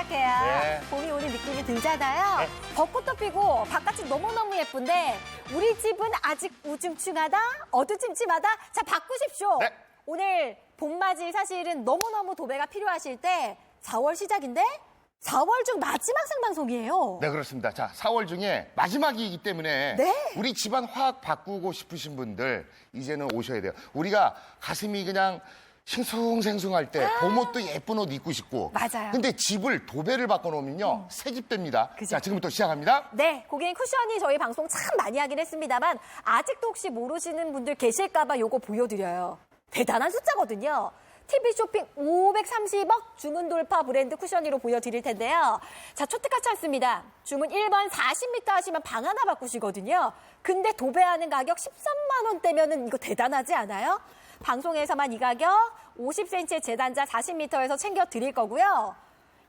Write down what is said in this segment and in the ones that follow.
시작해요. 네. 봄이 오는 느낌이 들잖아요. 네. 벚꽃도 피고 바깥이 너무너무 예쁜데 우리 집은 아직 우중충하다, 어두침침하다. 자, 바꾸십시오. 네. 오늘 봄맞이 사실은 너무너무 도배가 필요하실 때 4월 시작인데 4월 중 마지막 생방송이에요. 네, 그렇습니다. 자, 4월 중에 마지막이기 때문에 네. 우리 집안 화학 바꾸고 싶으신 분들 이제는 오셔야 돼요. 우리가 가슴이 그냥 싱숭생숭할 때 봄옷도 예쁜 옷 입고 싶고 맞아요. 근데 집을 도배를 바꿔놓으면요 새 집 됩니다. 그죠. 자, 지금부터 시작합니다. 네, 고객님 쿠션이 저희 방송 참 많이 하긴 했습니다만 아직도 혹시 모르시는 분들 계실까봐 요거 보여드려요. 대단한 숫자거든요. TV 쇼핑 530억 주문 돌파 브랜드 쿠션이로 보여드릴 텐데요. 자, 초특가 찬스입니다. 주문 1번 40m 하시면 방 하나 바꾸시거든요. 근데 도배하는 가격 13만 원대면은 이거 대단하지 않아요? 방송에서만 이 가격 50cm의 재단자 40m에서 챙겨 드릴 거고요.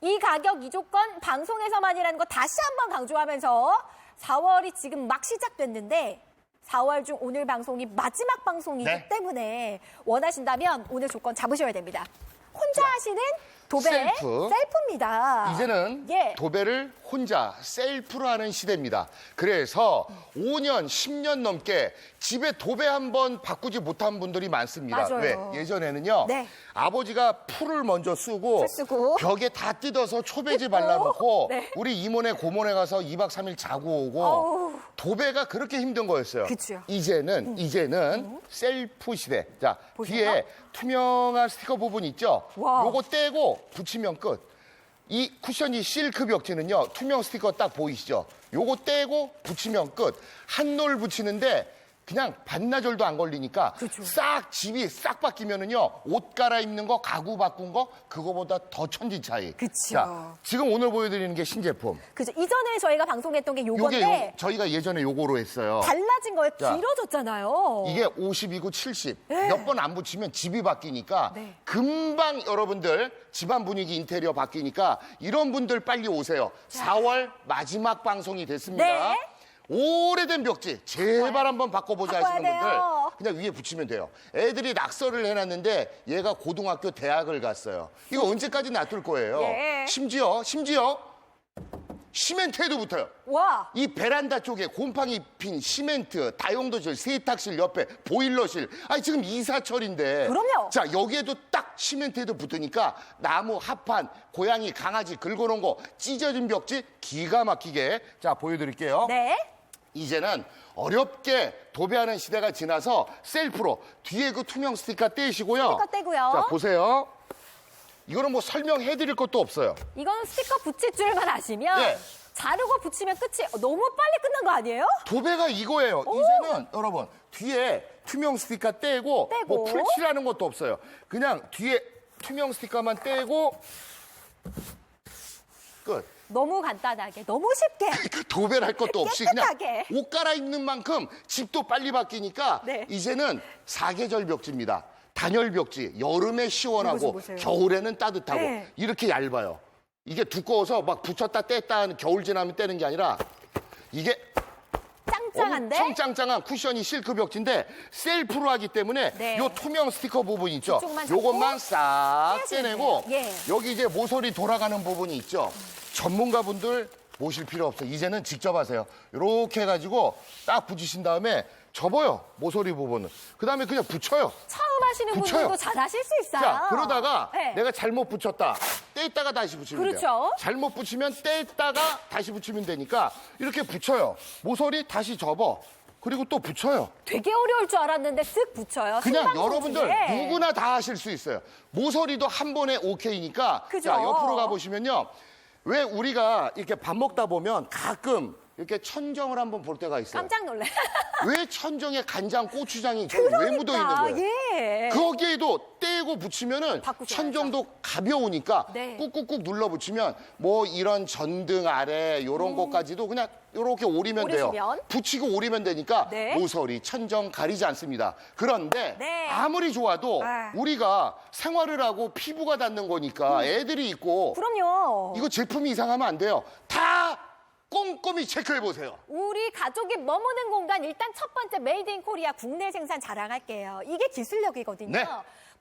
이 가격, 이 조건 방송에서만이라는 거 다시 한번 강조하면서 4월이 지금 막 시작됐는데 4월 중 오늘 방송이 마지막 방송이기 네. 때문에 원하신다면 오늘 조건 잡으셔야 됩니다. 혼자 하시는 도배 셀프. 셀프입니다. 이제는 예. 도배를 혼자 셀프로 하는 시대입니다. 그래서 5년, 10년 넘게 집에 도배 한번 바꾸지 못한 분들이 많습니다. 맞아요. 왜? 예전에는요. 네. 아버지가 풀을 먼저 쓰고 풀 쓰고. 벽에 다 뜯어서 초배지 발라놓고 네. 우리 이모네 고모네 가서 2박 3일 자고 오고 어우. 도배가 그렇게 힘든 거였어요. 그쵸. 이제는 셀프 시대. 자, 보세요. 뒤에 투명한 스티커 부분 있죠? 와. 요거 떼고 붙이면 끝. 이 쿠션이 실크 벽지는요, 투명 스티커 딱 보이시죠? 요거 떼고 붙이면 끝. 한 놀 붙이는데 그냥 반나절도 안 걸리니까 그쵸. 싹 집이 싹 바뀌면은요, 옷 갈아입는 거, 가구 바꾼 거, 그거보다 더 천지 차이. 그쵸. 자, 지금 오늘 보여드리는 게 신제품. 그죠. 이전에 저희가 방송했던 게 요게 요건데 저희가 예전에 요거로 했어요. 달라진 거에 자. 길어졌잖아요. 이게 50이고 70. 네. 몇 번 안 붙이면 집이 바뀌니까 네. 금방 여러분들 집안 분위기 인테리어 바뀌니까 이런 분들 빨리 오세요. 4월 마지막 방송이 됐습니다. 네. 오래된 벽지 제발 한번 바꿔보자 바꿔야 하시는 분들 돼요. 그냥 위에 붙이면 돼요. 애들이 낙서를 해놨는데 얘가 고등학교 대학을 갔어요. 이거 언제까지 놔둘 거예요. 예. 심지어 시멘트에도 붙어요. 와. 이 베란다 쪽에 곰팡이 핀 시멘트, 다용도실, 세탁실 옆에 보일러실. 아니 지금 이사철인데. 그럼요. 자 여기에도 딱 시멘트에도 붙으니까 나무, 합판, 고양이, 강아지 긁어놓은 거 찢어진 벽지 기가 막히게 자 보여드릴게요. 네. 이제는 어렵게 도배하는 시대가 지나서 셀프로 뒤에 그 투명 스티커 떼시고요. 스티커 떼고요. 자 보세요. 이거는 뭐 설명해드릴 것도 없어요. 이건 스티커 붙일 줄만 아시면 예. 자르고 붙이면 끝이 너무 빨리 끝난 거 아니에요? 도배가 이거예요. 이제는 여러분 뒤에 투명 스티커 떼고 떼고. 뭐 풀칠하는 것도 없어요. 그냥 뒤에 투명 스티커만 떼고 끝. 너무 간단하게, 너무 쉽게. 도배를 할 것도 없이 깨끗하게. 그냥 옷 갈아입는 만큼 집도 빨리 바뀌니까 네. 이제는 사계절 벽지입니다. 단열 벽지. 여름에 시원하고 이거 좀 보세요. 겨울에는 따뜻하고 네. 이렇게 얇아요. 이게 두꺼워서 막 붙였다 뗐다 하는 겨울 지나면 떼는 게 아니라 이게 짱짱한데? 엄청 짱짱한 쿠션이 실크 벽지인데 셀프로 하기 때문에 네. 요 투명 스티커 부분 있죠. 이쪽만 잡고 요것만 싹 떼시면 떼내고 돼요. 예. 여기 이제 모서리 돌아가는 부분이 있죠. 전문가분들 모실 필요 없어요. 이제는 직접 하세요. 이렇게 해가지고 딱 붙이신 다음에 접어요. 모서리 부분은. 그다음에 그냥 붙여요. 처음 하시는 붙여요. 분들도 잘 하실 수 있어요. 자, 그러다가 네. 내가 잘못 붙였다. 떼다가 다시 붙이면 그렇죠. 돼요. 잘못 붙이면 떼다가 다시 붙이면 되니까 이렇게 붙여요. 모서리 다시 접어. 그리고 또 붙여요. 되게 어려울 줄 알았는데 쓱 붙여요. 그냥 생방송 여러분들 중에. 누구나 다 하실 수 있어요. 모서리도 한 번에 오케이니까. 그죠. 자, 옆으로 가보시면요. 왜 우리가 이렇게 밥 먹다 보면 가끔 이렇게 천정을 한번 볼 때가 있어요. 깜짝 놀래. 왜 천정에 간장, 고추장이 왜 묻어 있는 거예요? 예. 거기에도 떼고 붙이면은 바꾸셔야죠. 천정도 가벼우니까 네. 꾹꾹꾹 눌러 붙이면 뭐 이런 전등 아래 요런 것까지도 그냥 요렇게 오리면 돼요. 오리시면. 붙이고 오리면 되니까 네. 모서리, 천정 가리지 않습니다. 그런데 네. 아무리 좋아도 아. 우리가 생활을 하고 피부가 닿는 거니까 애들이 있고 그럼요. 이거 제품이 이상하면 안 돼요. 다 꼼꼼히 체크해 보세요. 우리 가족이 머무는 공간 일단 첫 번째 메이드 인 코리아 국내 생산 자랑할게요. 이게 기술력이거든요. 네.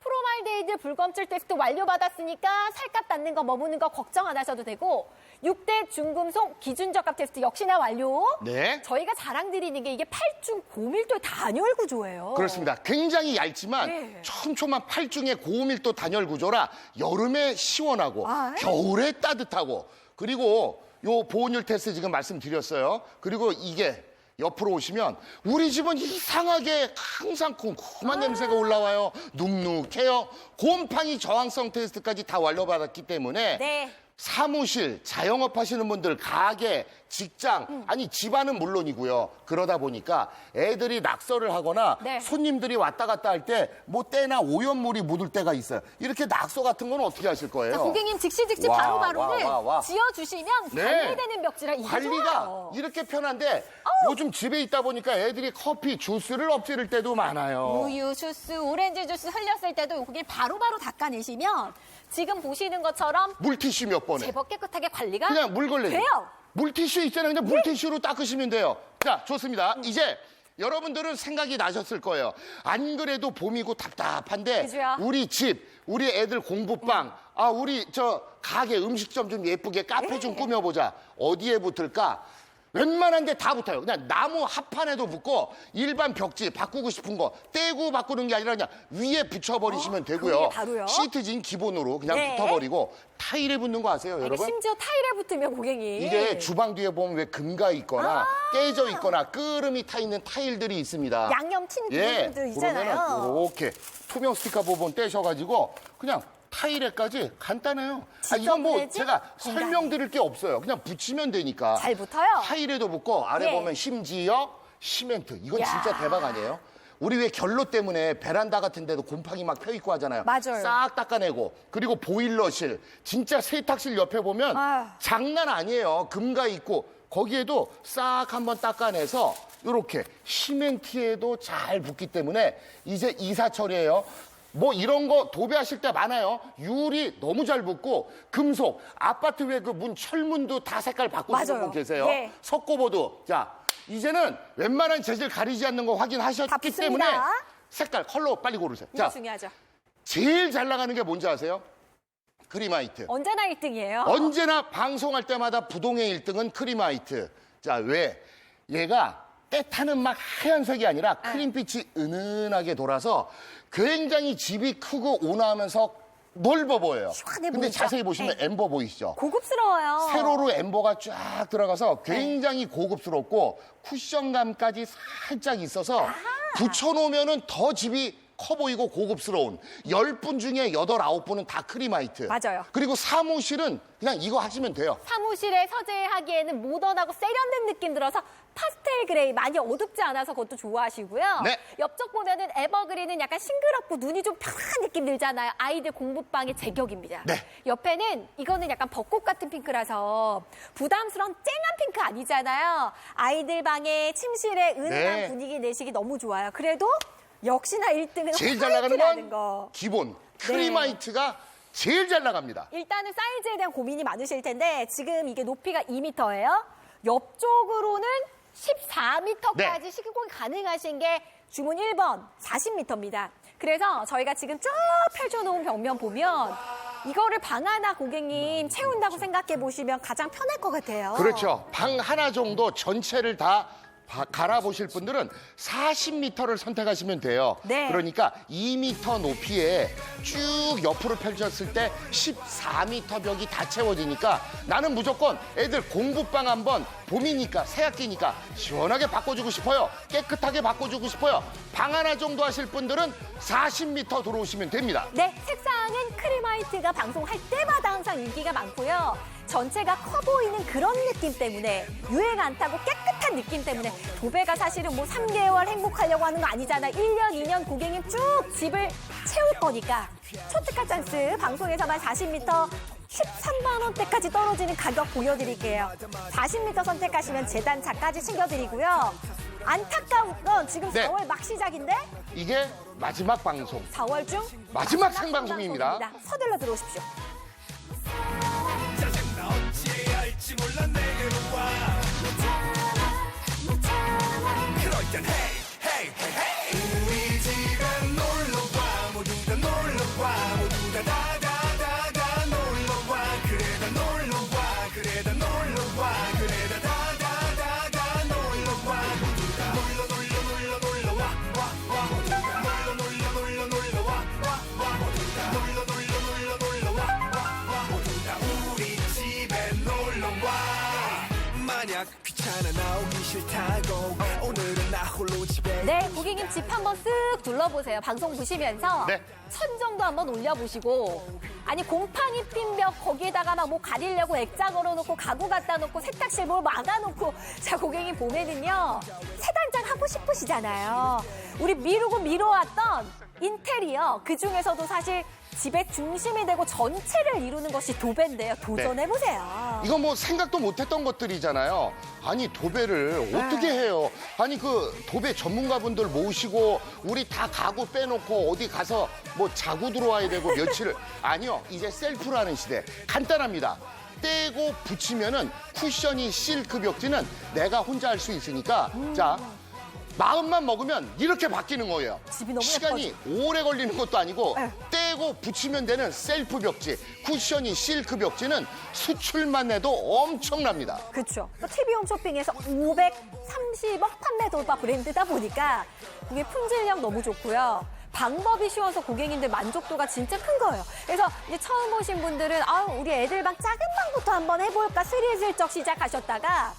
프로말데히드 불검출 테스트 완료받았으니까 살갗 닿는 거 머무는 거 걱정 안 하셔도 되고 6대 중금속 기준적합 테스트 역시나 완료. 네. 저희가 자랑드리는 게 이게 8중 고밀도 단열 구조예요. 그렇습니다. 굉장히 얇지만 네. 촘촘한 8중의 고밀도 단열 구조라 여름에 시원하고 아, 겨울에 따뜻하고 그리고 요 보온율 테스트 지금 말씀드렸어요. 그리고 이게 옆으로 오시면 우리 집은 이상하게 항상 쿰쿰한 냄새가 올라와요. 눅눅해요. 곰팡이 저항성 테스트까지 다 완료받았기 때문에 네. 사무실, 자영업 하시는 분들, 가게, 직장, 아니 집안은 물론이고요. 그러다 보니까 애들이 낙서를 하거나 네. 손님들이 왔다 갔다 할 때 뭐 때나 오염물이 묻을 때가 있어요. 이렇게 낙서 같은 건 어떻게 하실 거예요? 자, 고객님 즉시 와, 바로바로를 와. 지어주시면 네. 관리되는 벽지라 이게 관리가 좋아요. 이렇게 편한데 요즘 집에 있다 보니까 애들이 커피, 주스를 엎지를 때도 많아요. 우유 주스, 오렌지 주스 흘렸을 때도 고객님 바로바로 닦아내시면 지금 보시는 것처럼 물티슈 몇 번에. 제법 깨끗하게 관리가 그냥 물 걸레. 돼요. 물티슈 있잖아요. 그냥 물티슈로 닦으시면 돼요. 자, 좋습니다. 이제 여러분들은 생각이 나셨을 거예요. 안 그래도 봄이고 답답한데 그죠? 우리 집, 우리 애들 공부방, 우리 저 가게 음식점 좀 예쁘게 카페 좀 꾸며보자. 어디에 붙을까? 웬만한 데 다 붙어요. 그냥 나무 합판에도 붙고 일반 벽지 바꾸고 싶은 거 떼고 바꾸는 게 아니라 그냥 위에 붙여버리시면 되고요. 그게 바로요? 시트진 기본으로 그냥 네. 붙어버리고 타일에 붙는 거 아세요, 이게 여러분? 심지어 타일에 붙으면 고객님 이게 주방 뒤에 보면 왜 금가 있거나 깨져 있거나 끄름이 타 있는 타일들이 있습니다. 양념 틴 예, 부분들 있잖아요. 그러면은 이렇게 투명 스티커 부분 떼셔가지고 그냥 타일에까지 간단해요. 이건 뭐 붙여야지? 제가 공간에. 설명드릴 게 없어요. 그냥 붙이면 되니까. 잘 붙어요. 타일에도 붙고 아래 예. 보면 심지어 시멘트. 이건 야. 진짜 대박 아니에요? 우리 왜 결로 때문에 베란다 같은 데도 곰팡이 막 펴 있고 하잖아요. 맞아요. 싹 닦아내고 그리고 보일러실 진짜 세탁실 옆에 보면 아유. 장난 아니에요. 금가 있고 거기에도 싹 한번 닦아내서 이렇게 시멘트에도 잘 붙기 때문에 이제 이사 처리예요. 뭐 이런 거 도배하실 때 많아요. 유리 너무 잘 붙고 금속 아파트 왜 그 문 철문도 다 색깔 바꾸시는 맞아요. 분 계세요. 예. 석고보드. 자 이제는 웬만한 재질 가리지 않는 거 다 확인하셨기 붙습니다. 때문에 색깔 컬러 빨리 고르세요. 이게 자 중요하죠. 제일 잘 나가는 게 뭔지 아세요? 크리마이트. 언제나 1등이에요. 언제나 방송할 때마다 부동의 1등은 크리마이트. 자, 왜? 얘가 때타는 막 하얀색이 아니라 크림빛이 은은하게 돌아서 굉장히 집이 크고 온화하면서 넓어 보여요. 시원해 근데 보이죠? 자세히 보시면 네. 엠버 보이시죠? 고급스러워요. 세로로 엠버가 쫙 들어가서 굉장히 고급스럽고 쿠션감까지 살짝 있어서 붙여놓으면 더 집이 커 보이고 고급스러운 10분 중에 8, 9분은 다 크리마이트. 맞아요. 그리고 사무실은 그냥 이거 하시면 돼요. 사무실에 서재하기에는 모던하고 세련된 느낌 들어서 파스텔 그레이 많이 어둡지 않아서 그것도 좋아하시고요. 네. 옆쪽 보면은 에버그린은 약간 싱그럽고 눈이 좀 편한 느낌 들잖아요. 아이들 공부방의 제격입니다. 네. 옆에는 이거는 약간 벚꽃 같은 핑크라서 부담스러운 쨍한 핑크 아니잖아요. 아이들 방에 침실에 은은한 네. 분위기 내시기 너무 좋아요. 그래도 역시나 1등은 제일 잘 나가는 건 거. 기본 크리마이트가 제일 잘 나갑니다. 일단은 사이즈에 대한 고민이 많으실 텐데 지금 이게 높이가 2m예요. 옆쪽으로는 14m까지 네. 시공이 가능하신 게 주문 1번 40m입니다. 그래서 저희가 지금 쭉 펼쳐놓은 벽면 보면 이거를 방 하나 고객님 채운다고 생각해 보시면 가장 편할 것 같아요. 그렇죠. 방 하나 정도 전체를 다 갈아보실 분들은 40m를 선택하시면 돼요. 네. 그러니까 2m 높이에 쭉 옆으로 펼쳤을 때 14m 벽이 다 채워지니까 나는 무조건 애들 공부방 한번 봄이니까 새학기니까 시원하게 바꿔주고 싶어요. 깨끗하게 바꿔주고 싶어요. 방 하나 정도 하실 분들은 40m 들어오시면 됩니다. 네, 색상은 크리마이트가 방송할 때마다 항상 인기가 많고요. 전체가 커 보이는 그런 느낌 때문에 유행 안 타고 깨끗한 느낌 때문에 도배가 사실은 뭐 3개월 행복하려고 하는 거 아니잖아. 1년, 2년 고객님 쭉 집을 채울 거니까 초특가 찬스 방송에서만 40m 13만 원대까지 떨어지는 가격 보여드릴게요. 40m 선택하시면 재단차까지 챙겨드리고요. 안타까운 건 지금 네. 4월 막 시작인데 이게 마지막 방송. 4월 중 마지막 생방송입니다. 서둘러 들어오십시오. 짜증나 어찌해야 할지 몰라 내게로 와 그럴 땐 hey hey hey hey 우리 집에 놀러와 모두 다 놀러 약 귀찮아 나오기 싫다고 오늘은 나 홀로 집에 네, 고객님 집 한번 쓱 둘러보세요. 방송 보시면서 네. 천정도 한번 올려보시고 아니 곰팡이 핀 벽 거기에다가 막 뭐 가리려고 액자 걸어놓고 가구 갖다 놓고 세탁실 뭘 막아놓고 자 고객님 보면은요 세단장 하고 싶으시잖아요. 우리 미루고 미뤄왔던 인테리어 그중에서도 사실 집의 중심이 되고 전체를 이루는 것이 도배인데요. 도전해보세요. 이거 뭐 생각도 못했던 것들이잖아요. 아니 도배를 어떻게 해요? 아니 그 도배 전문가분들 모시고 우리 다 가구 빼놓고 어디 가서 뭐 자고 들어와야 되고 며칠을 아니요. 이제 셀프라는 시대 간단합니다. 떼고 붙이면은 쿠션이 실크 벽지는 내가 혼자 할 수 있으니까 자 마음만 먹으면 이렇게 바뀌는 거예요. 집이 너무 시간이 오래 걸리는 것도 아니고 네. 떼고 붙이면 되는 셀프 벽지, 쿠션이 실크 벽지는 수출만 해도 엄청납니다. 그렇죠. TV홈 쇼핑에서 530억 판매 돌파 브랜드다 보니까 그게 품질력 너무 좋고요. 방법이 쉬워서 고객님들 만족도가 진짜 큰 거예요. 그래서 이제 처음 오신 분들은 우리 애들 방 작은 방부터 한번 해볼까 스리슬쩍 시작하셨다가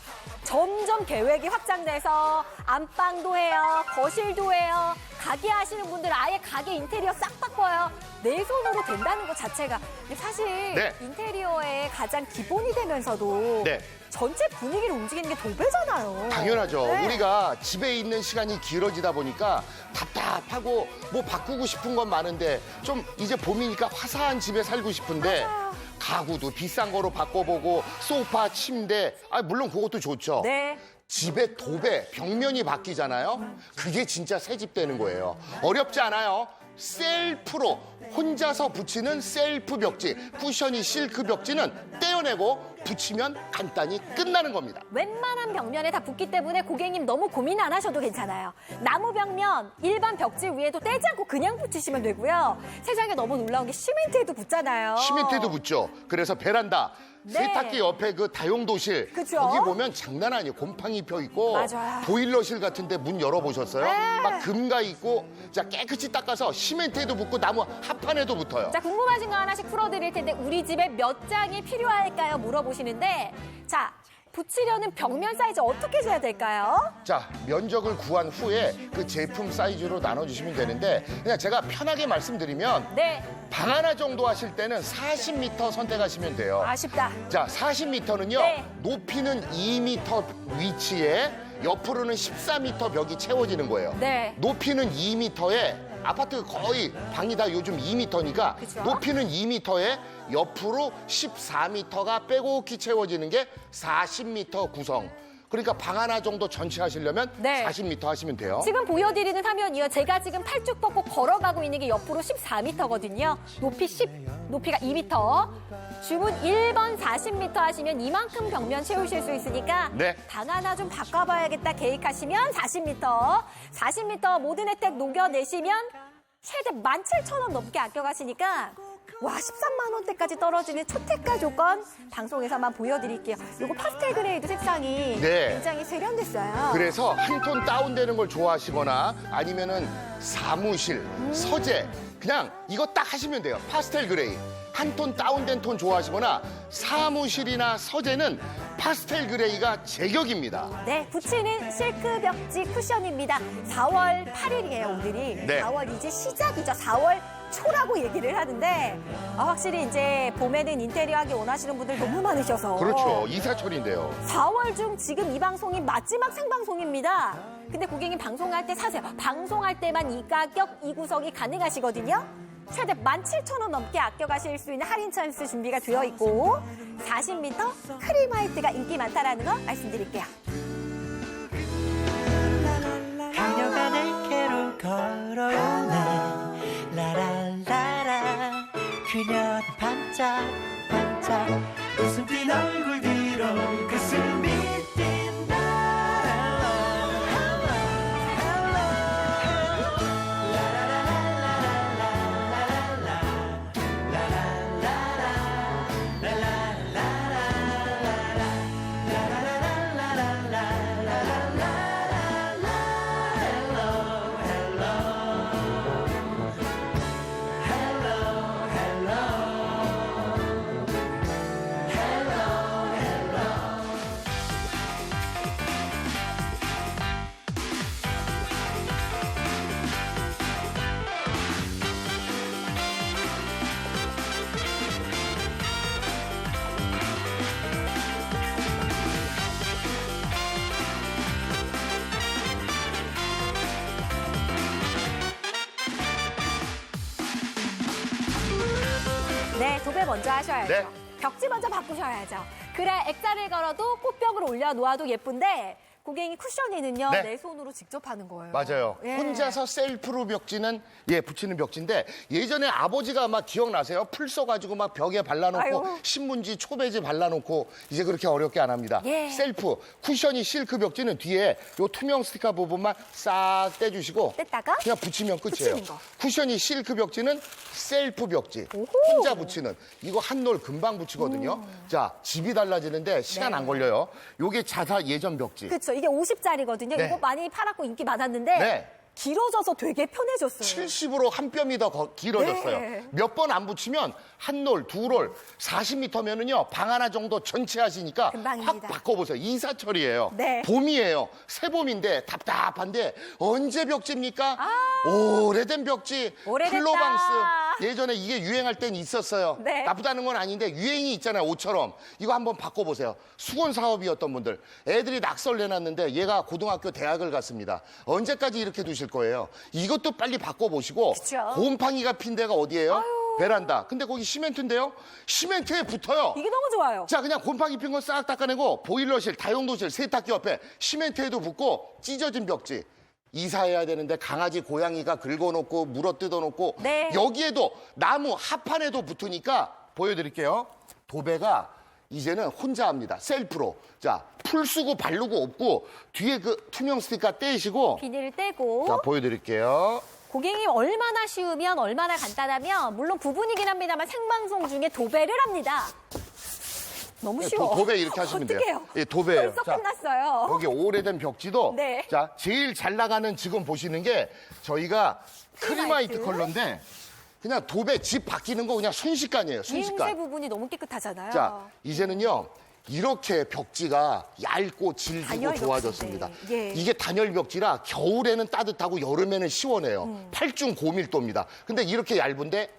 점점 계획이 확장돼서 안방도 해요, 거실도 해요. 가게 하시는 분들은 아예 가게 인테리어 싹 바꿔요. 내 손으로 된다는 것 자체가 사실 네. 인테리어의 가장 기본이 되면서도 네. 전체 분위기를 움직이는 게 도배잖아요. 당연하죠. 네. 우리가 집에 있는 시간이 길어지다 보니까 답답하고 뭐 바꾸고 싶은 건 많은데 좀 이제 봄이니까 화사한 집에 살고 싶은데 맞아요. 가구도 비싼 거로 바꿔보고 소파, 침대 물론 그것도 좋죠. 네. 집에 도배, 벽면이 바뀌잖아요. 그게 진짜 새 집 되는 거예요. 어렵지 않아요. 셀프로 혼자서 붙이는 셀프 벽지, 쿠션이 실크 벽지는 떼어내고 붙이면 간단히 끝나는 겁니다. 웬만한 벽면에 다 붙기 때문에 고객님 너무 고민 안 하셔도 괜찮아요. 나무 벽면, 일반 벽지 위에도 떼지 않고 그냥 붙이시면 되고요. 세상에 너무 놀라운 게 시멘트에도 붙잖아요. 시멘트에도 붙죠. 그래서 베란다, 네. 세탁기 옆에 그 다용도실 그죠? 거기 보면 장난 아니에요. 곰팡이 펴 있고 맞아요. 보일러실 같은데 문 열어보셨어요? 네. 막 금가 있고 자 깨끗이 닦아서 시멘트에도 붙고 나무 합판에도 붙어요. 자, 궁금하신 거 하나씩 풀어드릴 텐데 우리 집에 몇 장이 필요할까요? 물어보시는데 자, 붙이려는 벽면 사이즈 어떻게 재야 될까요? 자, 면적을 구한 후에 그 제품 사이즈로 나눠주시면 되는데 그냥 제가 편하게 말씀드리면 네, 방 하나 정도 하실 때는 40m 선택하시면 돼요. 아쉽다. 자, 40m는요. 네. 높이는 2m 위치에 옆으로는 14m 벽이 채워지는 거예요. 네. 높이는 2m에 아파트 거의 방이 다 요즘 2m니까 그쵸? 높이는 2m에 옆으로 14m가 빼곡히 채워지는 게 40m 구성. 그러니까 방 하나 정도 전체 하시려면 네. 40m 하시면 돼요. 지금 보여드리는 화면이요. 제가 지금 팔쭉 뻗고 걸어가고 있는 게 옆으로 14m거든요. 높이가 2m. 주문 1번 40m 하시면 이만큼 벽면 채우실 수 있으니까 네. 방 하나 좀 바꿔봐야겠다 계획하시면 40m. 40m 모든 혜택 녹여내시면 최대 17,000원 넘게 아껴가시니까 와 13만 원대까지 떨어지는 초특가 조건 방송에서만 보여드릴게요. 이거 파스텔 그레이드 색상이 네. 굉장히 세련됐어요. 그래서 한 톤 다운되는 걸 좋아하시거나 아니면은 사무실, 서재 그냥 이거 딱 하시면 돼요. 파스텔 그레이. 한 톤 다운된 톤 좋아하시거나 사무실이나 서재는 파스텔 그레이가 제격입니다. 네, 붙이는 실크 벽지 쿠션입니다. 4월 8일이에요, 오늘이. 네. 4월 이제 시작이죠. 4월 초라고 얘기를 하는데 확실히 이제 봄에는 인테리어 하기 원하시는 분들 너무 많으셔서 그렇죠. 이사철인데요. 4월 중 지금 이 방송이 마지막 생방송입니다. 근데 고객님 방송할 때 사세요. 방송할 때만 이 가격, 이 구성이 가능하시거든요. 최대 17,000원 넘게 아껴가실 수 있는 할인 찬스 준비가 되어 있고 40m 크림 화이트가 인기 많다라는 거 말씀드릴게요. 그녀가 내게로 걸어오네 라라라라 그녀는 반짝반짝 웃음 띤 얼굴 뒤로 가슴이 뛴다 도배 먼저 하셔야죠. 네. 벽지 먼저 바꾸셔야죠. 그래 액자를 걸어도 꽃벽을 올려놓아도 예쁜데 고객이 쿠셔니는요 네. 내 손으로 직접 하는 거예요. 맞아요. 예. 혼자서 셀프로 벽지는 붙이는 벽지인데 예전에 아버지가 아마 기억나세요? 풀 써가지고 막 벽에 발라놓고 아유. 신문지, 초배지 발라놓고 이제 그렇게 어렵게 안 합니다. 예. 셀프 쿠셔니 실크 벽지는 뒤에 요 투명 스티커 부분만 싹 떼주시고 뗐다가 그냥 붙이면 끝이에요. 붙이는 거. 쿠셔니 실크 벽지는 셀프 벽지. 오호. 혼자 붙이는 이거 한 놀 금방 붙이거든요. 자, 집이 달라지는데 시간 네. 안 걸려요. 요게 자사 예전 벽지. 그렇죠. 이게 50짜리거든요. 네. 이거 많이 팔았고 인기 많았는데 네. 길어져서 되게 편해졌어요. 70으로 한 뼘이 더 길어졌어요. 네. 몇 번 안 붙이면 한 롤, 두 롤, 40m면은요, 방 하나 정도 전체 하시니까 금방입니다. 확 바꿔보세요. 이사철이에요. 네. 봄이에요. 새봄인데 답답한데 언제 벽지입니까? 오래된 벽지. 오래됐다. 플로방스. 예전에 이게 유행할 땐 있었어요. 네. 나쁘다는 건 아닌데 유행이 있잖아요. 옷처럼. 이거 한번 바꿔보세요. 수건 사업이었던 분들. 애들이 낙서를 내놨는데 얘가 고등학교 대학을 갔습니다. 언제까지 이렇게 두실 거예요? 이것도 빨리 바꿔보시고. 그쵸. 곰팡이가 핀 데가 어디예요? 베란다. 근데 거기 시멘트인데요? 시멘트에 붙어요. 이게 너무 좋아요. 자, 그냥 곰팡이 핀 거 싹 닦아내고 보일러실, 다용도실, 세탁기 옆에 시멘트에도 붙고 찢어진 벽지. 이사해야 되는데 강아지, 고양이가 긁어놓고 물어 뜯어놓고 네. 여기에도 나무 합판에도 붙으니까 보여드릴게요. 도배가 이제는 혼자 합니다. 셀프로. 자, 풀 쓰고 바르고 없고 뒤에 그 투명 스티커 떼시고 비닐을 떼고 자, 보여드릴게요. 고객이 얼마나 쉬우면 얼마나 간단하면 물론 부분이긴 합니다만 생방송 중에 도배를 합니다. 너무 쉬워. 도배 이렇게 하시면 돼요. 어떡해요? 예, 도배예요. 벌써 자, 끝났어요. 여기 오래된 벽지도 네. 자, 제일 잘 나가는 지금 보시는 게 저희가 크리마이트 크리마이트. 컬러인데 그냥 도배 집 바뀌는 거 그냥 순식간이에요. 이음새 순식간. 부분이 너무 깨끗하잖아요. 자, 이제는요. 이렇게 벽지가 얇고 질기고 단열 좋아졌습니다. 벽지인데, 예. 이게 단열 벽지라 겨울에는 따뜻하고 여름에는 시원해요. 팔중 고밀도입니다. 근데 이렇게 얇은데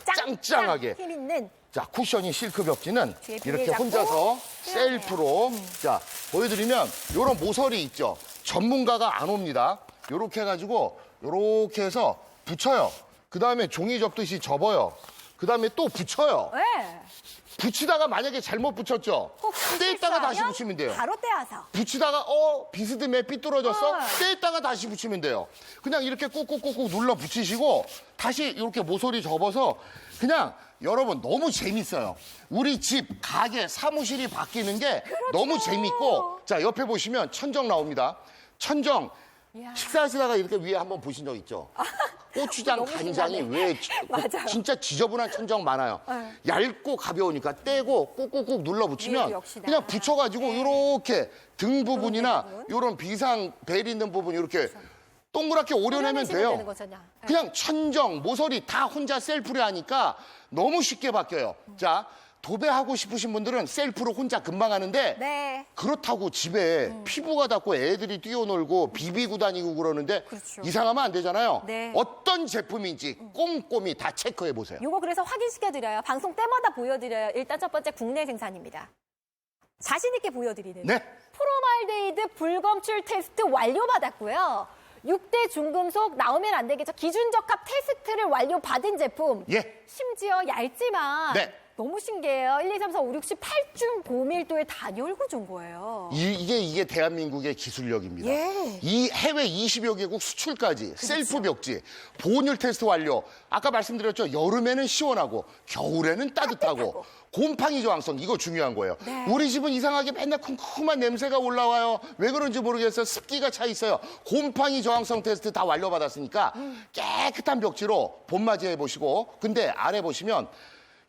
짱짱하게. 힘 있는 자, 쿠셔니 실크 벽지는 뒤에 비닐 이렇게 잡고 혼자서 떼어내요. 셀프로 자, 보여드리면 요런 모서리 있죠. 전문가가 안 옵니다. 요렇게 해가지고 요렇게 해서 붙여요. 그 다음에 종이 접듯이 접어요. 그 다음에 또 붙여요. 네. 붙이다가 만약에 잘못 붙였죠. 꼭 떼있다가 다시 실수하면 붙이면 돼요. 바로 떼어서. 붙이다가 비스듬해 삐뚤어졌어? 어. 떼있다가 다시 붙이면 돼요. 그냥 이렇게 꾹꾹꾹꾹 눌러 붙이시고 다시 이렇게 모서리 접어서 그냥 여러분 너무 재밌어요. 우리 집, 가게, 사무실이 바뀌는 게 너무 재밌고 자 옆에 보시면 천정 나옵니다. 천정 이야. 식사하시다가 이렇게 위에 한번 보신 적 있죠? 고추장, 너무 간장이 신기하네. 왜 맞아요. 진짜 지저분한 천정 많아요. 네. 얇고 가벼우니까 떼고 꾹꾹꾹 눌러 붙이면 위에도 역시나. 그냥 붙여가지고 네. 이렇게 등 부분이나 부분. 이런 비상 벨 있는 부분 이렇게 동그랗게 오려내면 오려내시면 되는 돼요. 거잖아. 네. 그냥 천정, 모서리 다 혼자 셀프로 하니까 너무 쉽게 바뀌어요. 자, 도배하고 싶으신 분들은 셀프로 혼자 금방 하는데 네. 그렇다고 집에 피부가 닿고 애들이 뛰어놀고 비비고 다니고 그러는데 그렇죠. 이상하면 안 되잖아요. 네. 어떤 제품인지 꼼꼼히 다 체크해 보세요. 요거 그래서 확인시켜드려요. 방송 때마다 보여드려요. 일단 첫 번째 국내 생산입니다. 자신 있게 보여드리는 네. 프로말데이드 불검출 테스트 완료받았고요. 6대 중금속 나오면 안 되겠죠. 기준 적합 테스트를 완료받은 제품. 예. 심지어 얇지만 네. 너무 신기해요. 1, 2, 3, 4, 5, 6, 7, 8중 고밀도의 단열 구조인 거예요. 이게 대한민국의 기술력입니다. 예. 이 해외 20여 개국 수출까지 셀프 벽지, 보온율 테스트 완료. 아까 말씀드렸죠. 여름에는 시원하고 겨울에는 따뜻하고 곰팡이 저항성 이거 중요한 거예요. 네. 우리 집은 이상하게 맨날 쿰쿰한 냄새가 올라와요. 왜 그런지 모르겠어요. 습기가 차 있어요. 곰팡이 저항성 테스트 다 완료받았으니까 깨끗한 벽지로 봄맞이 해보시고 근데 아래 보시면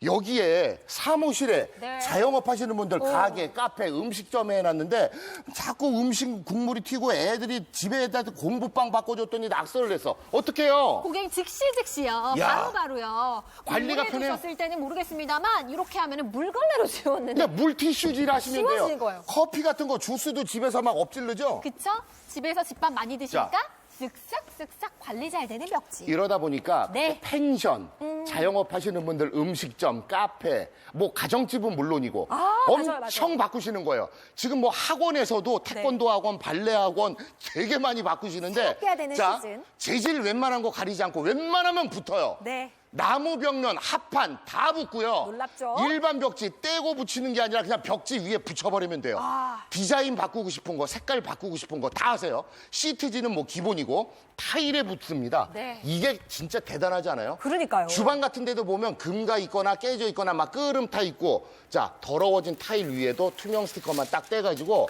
여기에 사무실에 네. 자영업 하시는 분들 가게, 카페, 음식점에 해놨는데 자꾸 음식 국물이 튀고 애들이 집에다 공부방 바꿔줬더니 낙서를 했어. 어떡해요? 고객님 즉시요. 야. 바로바로요. 관리가 오래 편해요. 두셨을 때는 모르겠습니다만 이렇게 하면 물걸레로 지웠는데 그냥 물티슈질 하시면 돼요. 지워지는 거예요. 커피 같은 거 주스도 집에서 막 엎질르죠? 그쵸? 집에서 집밥 많이 드시니까 자. 쓱싹쓱싹 관리 잘 되는 벽지. 이러다 보니까 네. 펜션, 자영업 하시는 분들 음식점, 카페, 뭐 가정집은 물론이고 맞아요, 엄청 맞아요. 바꾸시는 거예요. 지금 뭐 학원에서도 태권도 학원, 발레 학원 되게 많이 바꾸시는데 새롭게 해야 되는 자, 시즌. 재질 웬만한 거 가리지 않고 웬만하면 붙어요. 네. 나무 벽면, 합판 다 붙고요. 놀랍죠? 일반 벽지 떼고 붙이는 게 아니라 그냥 벽지 위에 붙여버리면 돼요. 디자인 바꾸고 싶은 거, 색깔 바꾸고 싶은 거 다 하세요. 시트지는 뭐 기본이고 타일에 붙습니다. 네. 이게 진짜 대단하지 않아요? 그러니까요. 주방 같은 데도 보면 금가 있거나 깨져 있거나 막 끄름 타 있고, 자, 더러워진 타일 위에도 투명 스티커만 딱 떼가지고,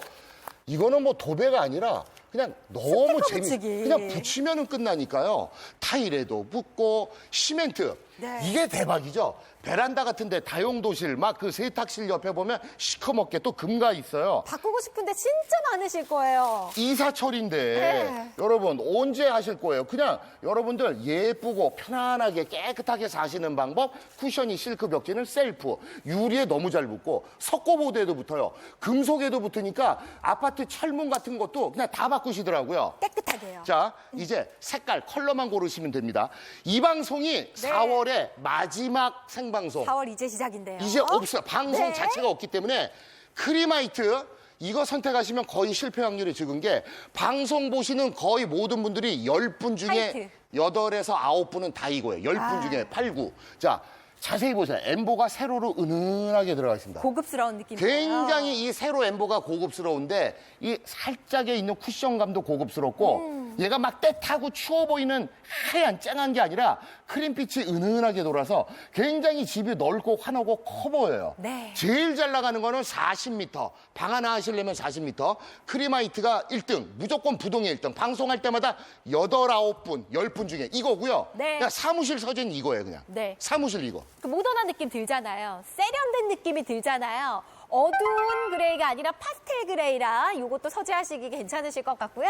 이거는 뭐 도배가 아니라 그냥 너무 스티커 붙이기. 그냥 붙이면은 끝나니까요. 타일에도 붙고 시멘트. 네. 이게 대박이죠. 베란다 같은데 다용도실 막 그 세탁실 옆에 보면 시커멓게 또 금가 있어요. 바꾸고 싶은데 진짜 많으실 거예요. 이사철인데 네. 여러분 언제 하실 거예요? 그냥 여러분들 예쁘고 편안하게 깨끗하게 사시는 방법. 쿠션이 실크 벽지는 셀프. 유리에 너무 잘 붙고 석고보드에도 붙어요. 금속에도 붙으니까 아파트 철문 같은 것도 그냥 다 바꾸시더라고요. 깨끗하게 해요. 자, 이제 색깔, 컬러만 고르시면 됩니다. 이 방송이 4월의 마지막 생방송. 4월 이제 시작인데요. 이제 없어요. 방송 네. 자체가 없기 때문에 크림화이트 이거 선택하시면 거의 실패 확률이 적은 게 방송 보시는 거의 모든 분들이 10분 중에 화이트. 8에서 9분은 다 이거예요. 10분 중에 8, 9. 자, 자세히 보세요. 엠보가 세로로 은은하게 들어가 있습니다. 고급스러운 느낌이에요. 굉장히 이 세로 엠보가 고급스러운데 이 살짝에 있는 쿠션감도 고급스럽고 얘가 막 때타고 추워 보이는 하얀 쨍한 게 아니라 크림빛이 은은하게 돌아서 굉장히 집이 넓고 환하고 커 보여요. 네. 제일 잘 나가는 거는 40m. 방 하나 하시려면 40m. 크림화이트가 1등. 무조건 부동의 1등. 방송할 때마다 8, 9분, 10분 중에 이거고요. 네. 그냥 사무실 서재는 이거예요, 그냥. 네. 사무실 이거. 그 모던한 느낌 들잖아요. 세련된 느낌이 들잖아요. 어두운 그레이가 아니라 파스텔 그레이라 이것도 서재하시기 괜찮으실 것 같고요.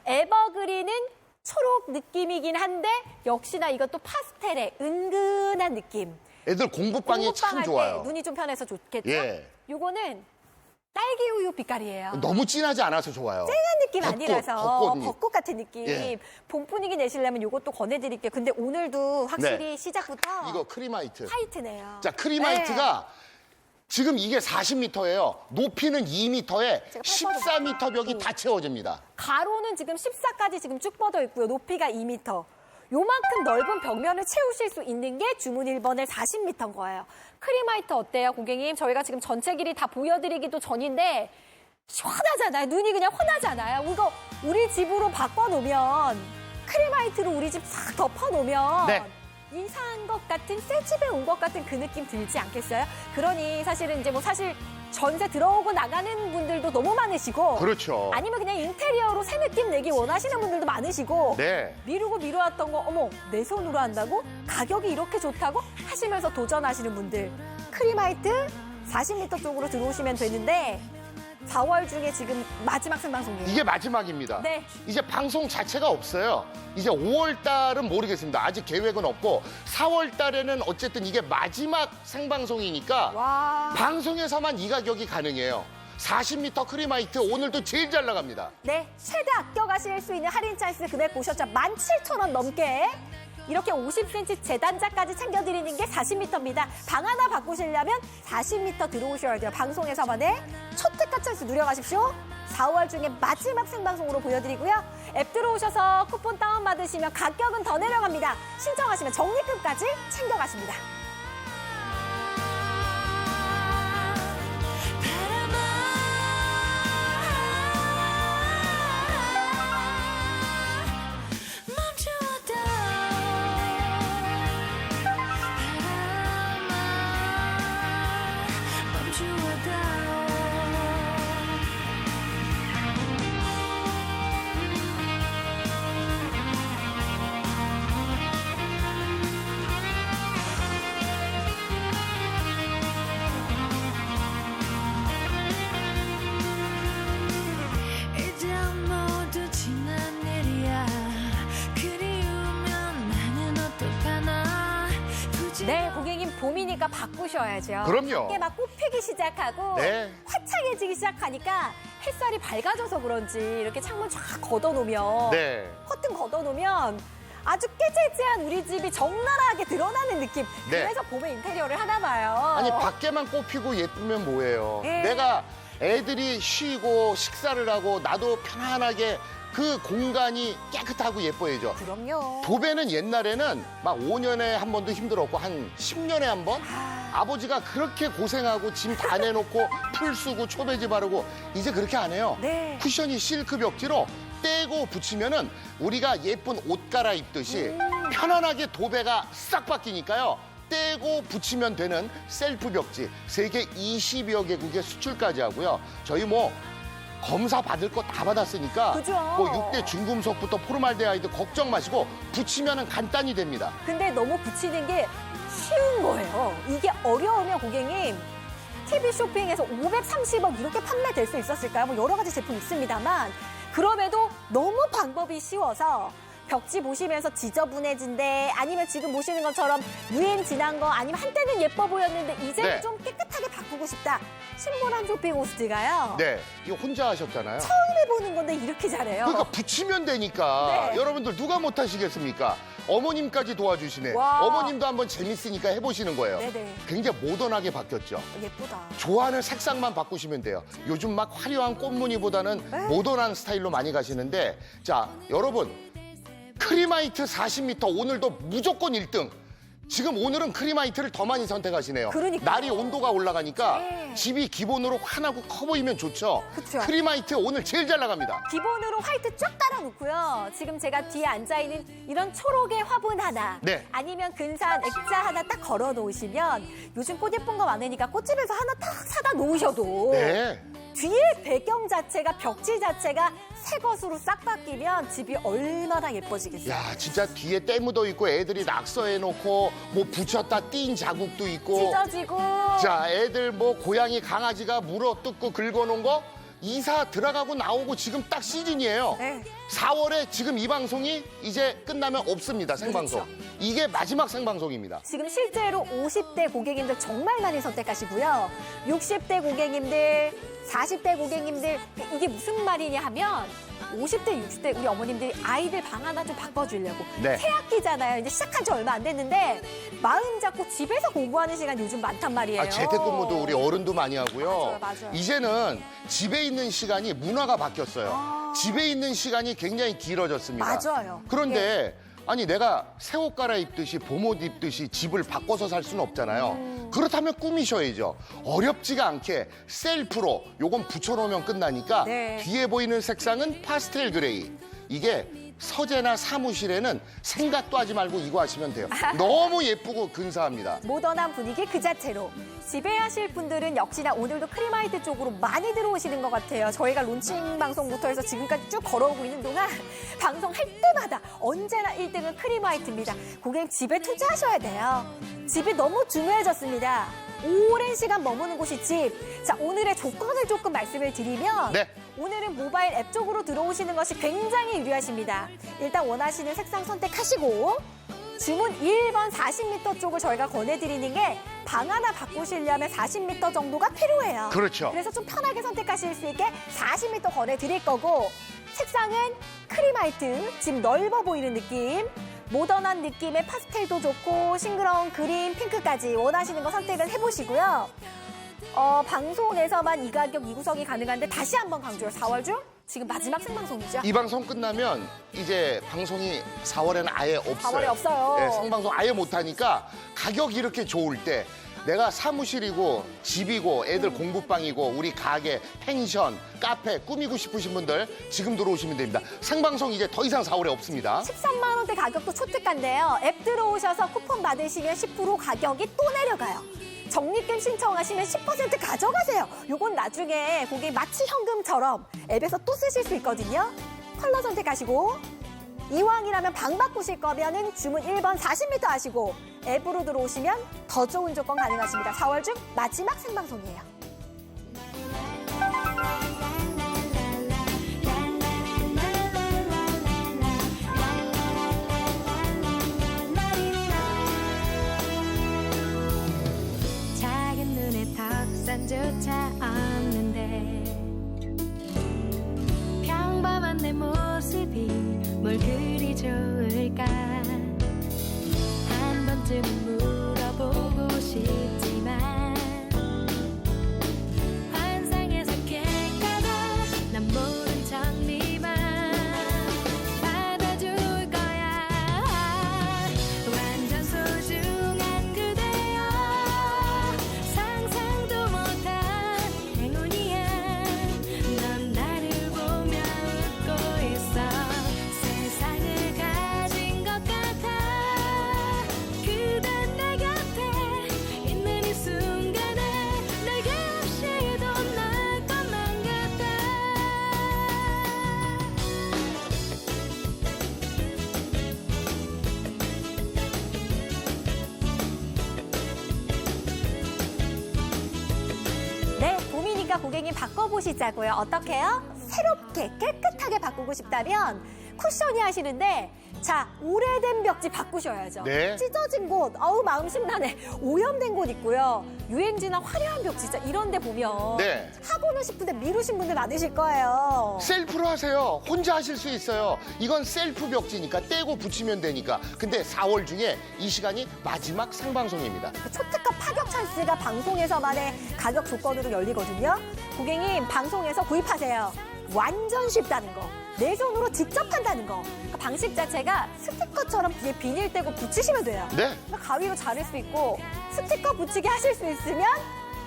에버그린은 초록 느낌이긴 한데 역시나 이것도 파스텔의 은근한 느낌. 애들 공부방에 참 공부방 좋아요. 할 때 눈이 좀 편해서 좋겠죠? 예. 요거는 딸기 우유 빛깔이에요. 너무 진하지 않아서 좋아요. 쨍한 느낌 아니라서 벚꽃 같은 느낌. 예. 봄 분위기 내시려면 이것도 권해드릴게요. 근데 오늘도 확실히 네. 시작부터 이거 크림화이트. 화이트네요. 자, 크림화이트가 지금 이게 40m예요. 높이는 2m에 제가 14m 벽이 다 채워집니다. 가로는 지금 14까지 지금 쭉 뻗어 있고요. 높이가 2m. 요만큼 넓은 벽면을 채우실 수 있는 게 주문 1번의 40m인 거예요. 크림화이트 어때요, 고객님? 저희가 지금 전체 길이 다 보여드리기도 전인데 시원하잖아요. 눈이 그냥 환하잖아요. 이거 우리 집으로 바꿔놓으면 크림화이트로 우리 집 싹 덮어놓으면 네. 이사한 것 같은 새 집에 온 것 같은 그 느낌 들지 않겠어요? 그러니 사실은 이제 뭐 사실 전세 들어오고 나가는 분들도 너무 많으시고 그렇죠. 아니면 그냥 인테리어로 새 느낌 내기 원하시는 분들도 많으시고 네. 미루었던 거 어머 내 손으로 한다고? 가격이 이렇게 좋다고? 하시면서 도전하시는 분들 크림화이트 40m 쪽으로 들어오시면 되는데 4월 중에 지금 마지막 생방송이에요. 이게 마지막입니다. 네. 이제 방송 자체가 없어요. 이제 5월 달은 모르겠습니다. 아직 계획은 없고 4월 달에는 어쨌든 이게 마지막 생방송이니까 와. 방송에서만 이 가격이 가능해요. 40m 크림화이트 오늘도 제일 잘 나갑니다. 네, 최대 아껴가실 수 있는 할인 찬스 금액 보셨죠? 17,000원 넘게. 이렇게 50cm 재단자까지 챙겨드리는 게 40m입니다. 방 하나 바꾸시려면 40m 들어오셔야 돼요. 방송에서만의 초특가 찬스 누려가십시오. 4월 중에 마지막 생방송으로 보여드리고요. 앱 들어오셔서 쿠폰 다운받으시면 가격은 더 내려갑니다. 신청하시면 적립금까지 챙겨가십니다. 네, 고객님 봄이니까 바꾸셔야죠. 그럼요. 밖에 막 꽃피기 시작하고 네. 화창해지기 시작하니까 햇살이 밝아져서 그런지 이렇게 창문 쫙 걷어놓으면 네. 커튼 걷어놓으면 아주 깨재재한 우리 집이 적나라하게 드러나는 느낌. 네. 그래서 봄에 인테리어를 하나 봐요. 아니 밖에만 꽃피고 예쁘면 뭐예요? 예. 내가 애들이 쉬고 식사를 하고 나도 편안하게 그 공간이 깨끗하고 예뻐야죠. 그럼요. 도배는 옛날에는 막 5년에 한 번도 힘들었고 한 10년에 한 번? 아버지가 그렇게 고생하고 짐 다 내놓고 풀 쓰고 초배지 바르고 이제 그렇게 안 해요. 네. 쿠션이 실크 벽지로 떼고 붙이면은 우리가 예쁜 옷 갈아입듯이 편안하게 도배가 싹 바뀌니까요. 떼고 붙이면 되는 셀프 벽지 세계 20여 개국에 수출까지 하고요. 저희 뭐 검사 받을 거 다 받았으니까 그죠. 뭐 6대 중금속부터 포르말데하이드 걱정 마시고 붙이면은 간단히 됩니다. 근데 너무 붙이는 게 쉬운 거예요. 이게 어려우면 고객님 TV 쇼핑에서 530억 이렇게 판매될 수 있었을까요? 뭐 여러 가지 제품 있습니다만 그럼에도 너무 방법이 쉬워서 벽지 보시면서 지저분해진대 아니면 지금 보시는 것처럼 유행 지난 거 아니면 한때는 예뻐 보였는데 이제는 네. 좀 깨끗하게 바꾸고 싶다. 신보란 쇼핑 호스트가요. 네, 이거 혼자 하셨잖아요. 처음 해보는 건데 이렇게 잘해요. 그러니까 붙이면 되니까 네. 여러분들 누가 못하시겠습니까? 어머님까지 도와주시네. 와. 어머님도 한번 재밌으니까 해보시는 거예요. 네네. 굉장히 모던하게 바뀌었죠. 예쁘다. 좋아하는 색상만 바꾸시면 돼요. 요즘 막 화려한 꽃무늬보다는 네. 모던한 스타일로 많이 가시는데 자, 여러분 크리마이트 40m 오늘도 무조건 1등. 지금 오늘은 크리마이트를 더 많이 선택하시네요. 그러니까요. 날이 온도가 올라가니까 네. 집이 기본으로 환하고 커 보이면 좋죠. 그쵸. 크리마이트 오늘 제일 잘 나갑니다. 기본으로 화이트 쫙 깔아놓고요. 지금 제가 뒤에 앉아있는 이런 초록의 화분 하나 네. 아니면 근사한 액자 하나 딱 걸어 놓으시면 요즘 꽃 예쁜 거 많으니까 꽃집에서 하나 탁 사다 놓으셔도 네. 뒤에 배경 자체가 벽지 자체가 새 것으로 싹 바뀌면 집이 얼마나 예뻐지겠어요. 야, 진짜 뒤에 때 묻어 있고 애들이 낙서해놓고 뭐 붙였다 띈 자국도 있고. 찢어지고 자, 애들 뭐 고양이 강아지가 물어뜯고 긁어놓은 거 이사 들어가고 나오고 지금 딱 시즌이에요. 네. 4월에 지금 이 방송이 이제 끝나면 없습니다, 생방송. 그렇죠. 이게 마지막 생방송입니다. 지금 실제로 50대 고객님들 정말 많이 선택하시고요. 60대 고객님들, 40대 고객님들 이게 무슨 말이냐 하면 50대, 60대 우리 어머님들이 아이들 방 하나 좀 바꿔주려고 네. 새학기잖아요. 이제 시작한 지 얼마 안 됐는데 마음 잡고 집에서 공부하는 시간 요즘 많단 말이에요. 아, 재택근무도 우리 어른도 많이 하고요. 맞아요. 이제는 집에 있는 시간이 문화가 바뀌었어요. 집에 있는 시간이 굉장히 길어졌습니다. 맞아요. 그런데 아니 내가 새 옷 갈아입듯이 봄옷 입듯이 집을 바꿔서 살 수는 없잖아요. 그렇다면 꾸미셔야죠. 어렵지가 않게 셀프로 요건 붙여놓으면 끝나니까 네. 뒤에 보이는 색상은 파스텔 그레이. 이게 서재나 사무실에는 생각도 하지 말고 이거 하시면 돼요. 너무 예쁘고 근사합니다. 모던한 분위기 그 자체로 지배하실 분들은 역시나 오늘도 크리마이트 쪽으로 많이 들어오시는 것 같아요. 저희가 론칭 방송부터 해서 지금까지 쭉 걸어오고 있는 동안 방송할 때마다 언제나 1등은 크리마이트입니다. 고객님 집에 투자하셔야 돼요. 집이 너무 중요해졌습니다. 오랜 시간 머무는 곳이 집. 자, 오늘의 조건을 조금 말씀을 드리면 네. 오늘은 모바일 앱 쪽으로 들어오시는 것이 굉장히 유리하십니다. 일단 원하시는 색상 선택하시고 주문 1번 40m 쪽을 저희가 권해드리는 게 방 하나 바꾸시려면 40m 정도가 필요해요. 그렇죠. 그래서 좀 편하게 선택하실 수 있게 40m 권해드릴 거고 색상은 크리마이트, 집 넓어 보이는 느낌, 모던한 느낌의 파스텔도 좋고 싱그러운 그린, 핑크까지 원하시는 거 선택을 해보시고요. 방송에서만 이 가격, 이 구성이 가능한데 다시 한번 강조해요. 4월 중 지금 마지막 생방송이죠. 이 방송 끝나면 이제 방송이 4월에는 아예 없어요. 4월에 없어요. 네, 생방송 아예 못하니까 가격이 이렇게 좋을 때 내가 사무실이고 집이고 애들 공부방이고 우리 가게, 펜션, 카페 꾸미고 싶으신 분들 지금 들어오시면 됩니다. 생방송 이제 더 이상 4월에 없습니다. 13만 원대 가격도 초특가인데요. 앱 들어오셔서 쿠폰 받으시면 10% 가격이 또 내려가요. 적립금 신청하시면 10% 가져가세요. 요건 나중에 고객 마치 현금처럼 앱에서 또 쓰실 수 있거든요. 컬러 선택하시고 이왕이라면 방 바꾸실 거면은 주문 1번 40m 하시고 앱으로 들어오시면 더 좋은 조건 가능하십니다. 4월 중 마지막 생방송이에요. 작은 눈에 턱산조차 없는데 평범한 내 모습이 뭘 그리 좋을까 한 번쯤은 물어보고 싶지만 환상에서 고객님 바꿔보시자고요. 어떻게요? 새롭게 깨끗하게 바꾸고 싶다면 쿠셔니 하시는데 자, 오래된 벽지 바꾸셔야죠. 네. 찢어진 곳, 어우 마음 심란해. 오염된 곳 있고요. 유행지나 화려한 벽지 진짜 이런 데 보면 네. 하고는 싶은데 미루신 분들 많으실 거예요. 셀프로 하세요. 혼자 하실 수 있어요. 이건 셀프 벽지니까 떼고 붙이면 되니까. 근데 4월 중에 이 시간이 마지막 생방송입니다. 그 초특가 파격 찬스가 방송에서만의 가격 조건으로 열리거든요. 고객님 방송에서 구입하세요. 완전 쉽다는 거. 내 손으로 직접 한다는 거. 그 방식 자체가 스티커처럼 뒤에 비닐 떼고 붙이시면 돼요. 네. 가위로 자를 수 있고 스티커 붙이기 하실 수 있으면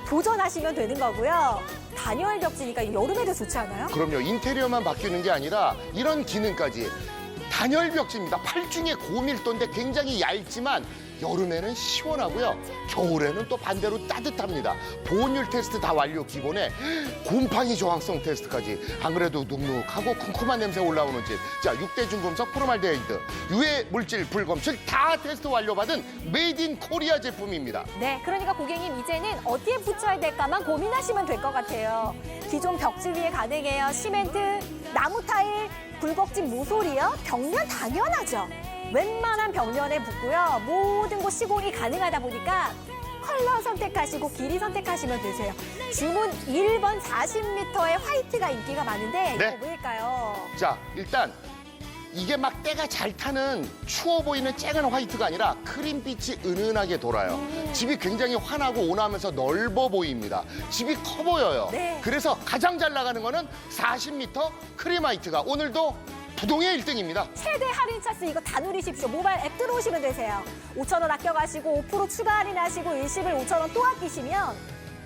도전하시면 되는 거고요. 단열 벽지니까 여름에도 좋지 않아요? 그럼요. 인테리어만 바뀌는 게 아니라 이런 기능까지. 단열 벽지입니다. 8중에 고밀도인데 굉장히 얇지만 여름에는 시원하고요. 겨울에는 또 반대로 따뜻합니다. 보온율 테스트 다 완료 기본에 곰팡이 저항성 테스트까지. 안 그래도 눅눅하고 쿰쿰한 냄새 올라오는 집. 자, 6대 중금속 포르말데히드, 유해 물질 불검출 다 테스트 완료받은 메이드 인 코리아 제품입니다. 네, 그러니까 고객님 이제는 어디에 붙여야 될까만 고민하시면 될 것 같아요. 기존 벽지 위에 가능해요. 시멘트, 나무 타일, 굴곡진 모서리요. 벽면 당연하죠. 웬만한 벽면에 붙고요. 모든 곳 시공이 가능하다 보니까 컬러 선택하시고 길이 선택하시면 되세요. 주문 1번 40m의 화이트가 인기가 많은데 네. 이거 왜일까요? 자, 일단 이게 막 때가 잘 타는 추워 보이는 쨍한 화이트가 아니라 크림빛이 은은하게 돌아요. 집이 굉장히 환하고 온화하면서 넓어 보입니다. 집이 커 보여요. 네. 그래서 가장 잘 나가는 거는 40m 크림 화이트가 오늘도 부동의 1등입니다. 최대 할인 찬스 이거 다 누리십시오. 모바일 앱 들어오시면 되세요. 5,000원 아껴가시고 5% 추가 할인하시고 일시불 5,000원 또 아끼시면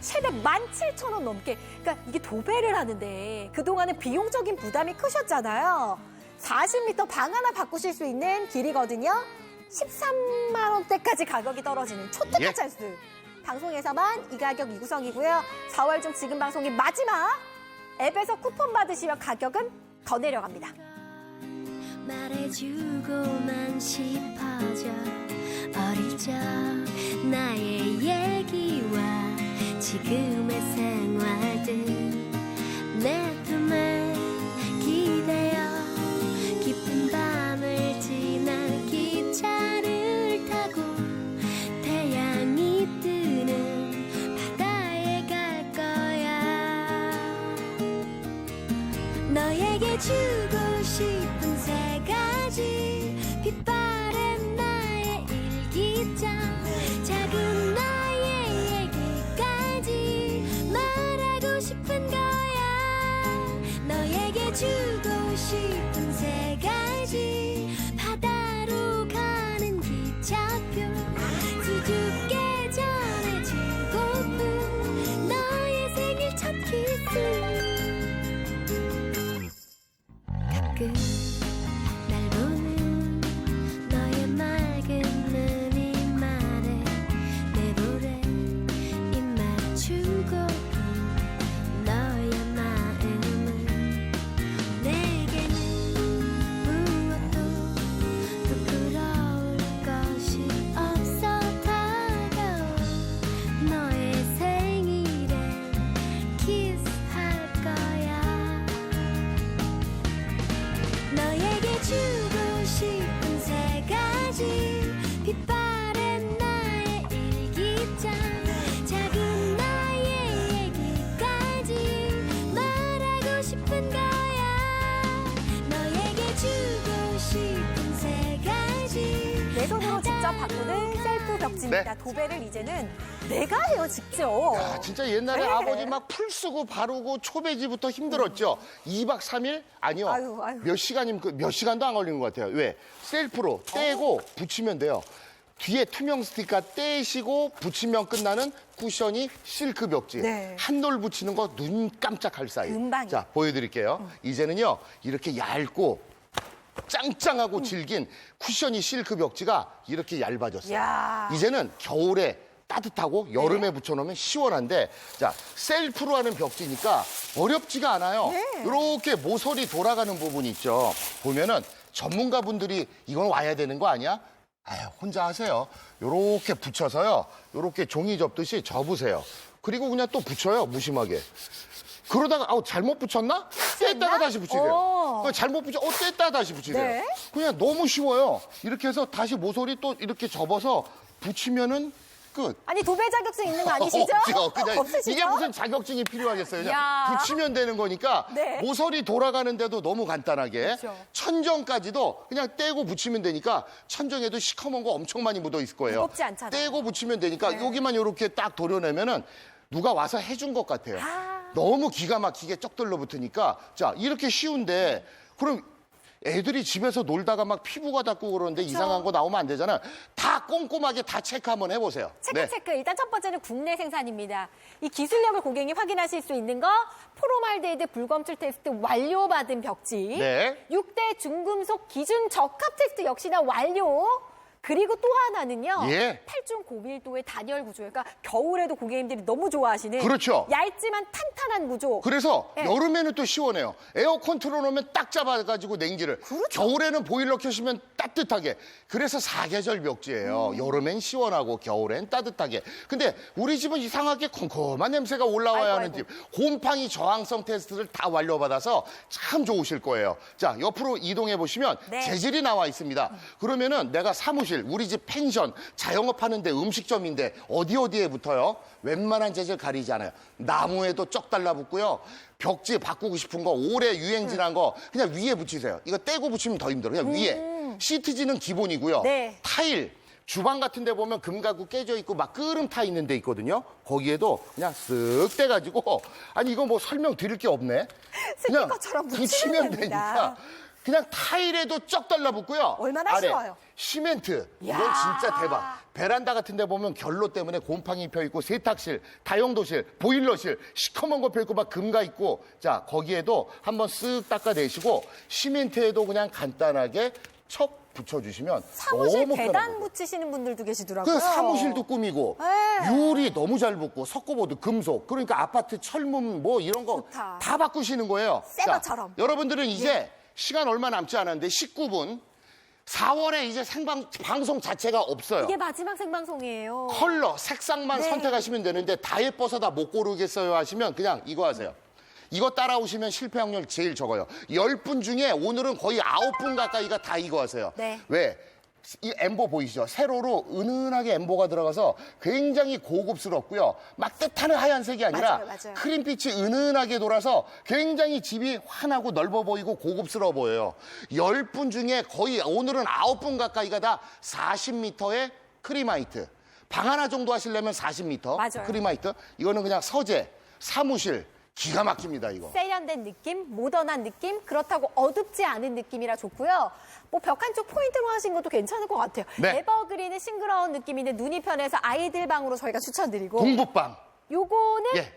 최대 17,000원 넘게. 그러니까 이게 도배를 하는데 그동안은 비용적인 부담이 크셨잖아요. 40m 방 하나 바꾸실 수 있는 길이거든요. 13만 원대까지 가격이 떨어지는 초특가 예. 찬스. 방송에서만 이 가격 이구성이고요. 4월 중 지금 방송이 마지막. 앱에서 쿠폰 받으시면 가격은 더 내려갑니다. 말해주고만 싶어져 어릴 적 나의 얘기와 지금의 생활들 내 품에 기대어 깊은 밤을 지나 기차를 타고 태양이 뜨는 바다에 갈 거야. 너에게 주고 싶은 세 가지 빛바랜 나의 일기장 작은 나의 얘기까지 말하고 싶은 거야. 너에게 주고 싶은 세 가지 바다로 가는 기차표 수줍게 전해주고픈 너의 생일 첫 키스. 가끔 날 보는 너의 맑은 눈이 말해 내 볼에 입 맞추고픈 너의 마음은 내게는 무엇도 부끄러울 것이 없어 다가와 너의 생일에 키스할 거야. 너에게 주고 싶은 세 가지 빛바랜 나의 일기장 작은 나의 얘기까지 말하고 싶은 거야. 너에게 주고 싶은 세 가지 내 손으로 직접 바꾸는 셀프 벽지입니다. 네. 도배를 이제는 내가 해요, 직접. 야, 진짜 옛날에 네. 아버지 막 풀 쓰고 바르고 초배지부터 힘들었죠. 2박 3일? 아니요. 아유, 아유. 몇 시간이면 몇 시간도 안 걸리는 것 같아요. 왜? 셀프로 떼고 붙이면 돼요. 뒤에 투명 스티커 떼시고 붙이면 끝나는 쿠셔니 실크 벽지. 네. 한 돌 붙이는 거 눈 깜짝할 사이. 금방이요. 자, 보여드릴게요. 이제는요, 이렇게 얇고 짱짱하고 질긴 쿠셔니 실크 벽지가 이렇게 얇아졌어요. 이야. 이제는 겨울에 따뜻하고 여름에 붙여놓으면 시원한데 자 셀프로 하는 벽지니까 어렵지가 않아요. 네. 이렇게 모서리 돌아가는 부분이 있죠. 보면은 전문가분들이 이건 와야 되는 거 아니야? 아유, 혼자 하세요. 이렇게 붙여서요. 이렇게 종이 접듯이 접으세요. 그리고 그냥 또 붙여요, 무심하게. 그러다가 잘못 붙였나? 뗐다가 다시 붙이세요. 어. 잘못 붙여, 뗐다가 다시 붙이세요. 네. 그냥 너무 쉬워요. 이렇게 해서 다시 모서리 또 이렇게 접어서 붙이면은 끝. 아니 도배 자격증 있는 거 아니시죠? 없죠. 그냥 없으시죠? 이게 무슨 자격증이 필요하겠어요. 그냥 야. 붙이면 되는 거니까 네. 모서리 돌아가는데도 너무 간단하게 그렇죠. 천정까지도 그냥 떼고 붙이면 되니까 천정에도 시커먼 거 엄청 많이 묻어 있을 거예요. 무겁지 않잖아요. 떼고 붙이면 되니까 네. 여기만 이렇게 딱 도려내면은 누가 와서 해준 것 같아요. 아. 너무 기가 막히게 쩍 들러붙으니까 자 이렇게 쉬운데 그럼 애들이 집에서 놀다가 막 피부가 닿고 그러는데 이상한 거 나오면 안 되잖아. 다 꼼꼼하게 다 체크 한번 해보세요. 체크. 일단 첫 번째는 국내 생산입니다. 이 기술력을 고객이 확인하실 수 있는 거 포로말데히드 불검출 테스트 완료받은 벽지. 네. 6대 중금속 기준 적합 테스트 역시나 완료. 그리고 또 하나는요. 예. 8중 고밀도의 단열 구조. 그러니까 겨울에도 고객님들이 너무 좋아하시는 그렇죠. 얇지만 탄탄한 구조. 그래서 네. 여름에는 또 시원해요. 에어컨 틀어놓으면 딱 잡아가지고 냉기를. 그렇죠. 겨울에는 보일러 켜시면 따뜻하게. 그래서 사계절 벽지예요. 여름엔 시원하고 겨울엔 따뜻하게. 근데 우리 집은 이상하게 컴컴한 냄새가 올라와야 하는 아이고. 집. 곰팡이 저항성 테스트를 다 완료받아서 참 좋으실 거예요. 자, 옆으로 이동해 보시면 네. 재질이 나와 있습니다. 그러면은 내가 사무실, 우리 집 펜션, 자영업 하는데 음식점인데 어디에 붙어요? 웬만한 재질 가리지 않아요. 나무에도 쩍 달라붙고요. 벽지 바꾸고 싶은 거, 오래 유행 지난 거 그냥 위에 붙이세요. 이거 떼고 붙이면 더 힘들어요. 그냥 위에. 시트지는 기본이고요. 네. 타일. 주방 같은 데 보면 금가구 깨져 있고 막 끄름 타 있는 데 있거든요. 거기에도 그냥 쓱 떼가지고 아니 이거 뭐 설명 드릴 게 없네. 스티커처럼 붙이면 됩니다. 되니까 그냥 타일에도 쩍 달라붙고요. 얼마나 아래 쉬워요. 시멘트. 이건 야. 진짜 대박. 베란다 같은 데 보면 결로 때문에 곰팡이 펴 있고 세탁실, 다용도실, 보일러실 시커먼 거 펴 있고 막 금가 있고 자 거기에도 한번 쓱 닦아내시고 시멘트에도 그냥 간단하게 척 붙여주시면 사무실 너무 계단 편하거든요. 붙이시는 분들도 계시더라고요. 그 사무실도 꾸미고 네. 유리 너무 잘 붙고 석고보드 금속 그러니까 아파트 철문 뭐 이런 거 좋다. 다 바꾸시는 거예요. 새 자, 것처럼. 여러분들은 이제 시간 얼마 남지 않았는데 19분 4월에 이제 방송 자체가 없어요. 이게 마지막 생방송이에요. 컬러, 색상만 네. 선택하시면 되는데 다 예뻐서 다 못 고르겠어요 하시면 그냥 이거 하세요. 이거 따라오시면 실패 확률 제일 적어요. 10분 중에 오늘은 거의 9분 가까이가 다 이거 하세요. 네. 왜? 이 엠보 보이시죠? 세로로 은은하게 엠보가 들어가서 굉장히 고급스럽고요. 막 뜻하는 하얀색이 아니라 맞아요. 크림빛이 은은하게 돌아서 굉장히 집이 환하고 넓어 보이고 고급스러워 보여요. 10분 중에 거의 오늘은 9분 가까이가 다 40m의 크리마이트. 방 하나 정도 하시려면 40m 맞아요. 크리마이트. 이거는 그냥 서재, 사무실 기가 막힙니다 이거. 세련된 느낌, 모던한 느낌, 그렇다고 어둡지 않은 느낌이라 좋고요. 뭐 벽 한쪽 포인트로 하신 것도 괜찮을 것 같아요. 네. 에버그린은 싱그러운 느낌인데 눈이 편해서 아이들 방으로 저희가 추천드리고 공부방. 요거는 예.